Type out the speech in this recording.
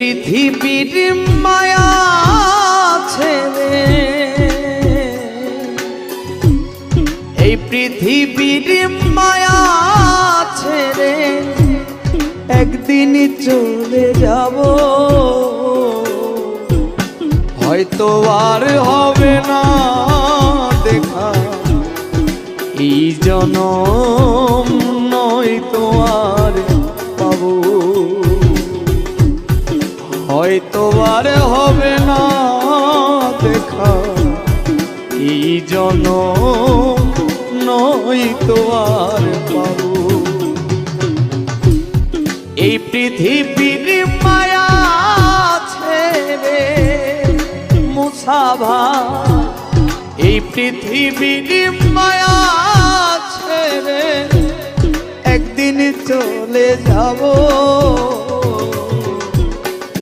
পৃথিবীর মায়া ছেড়ে এই পৃথিবীর মায়া ছেড়ে একদিন চলে যাব, হয়তো আর হবে না দেখা এই জনম, নয়তো আর পাবো, হয়তো আর হবে না দেখা এই জনম, নয়তো আর পাবো। এই পৃথিবীর মায়া ছেড়ে মুসাভা, এই পৃথিবীর মায়া ছেড়ে একদিন চলে যাব।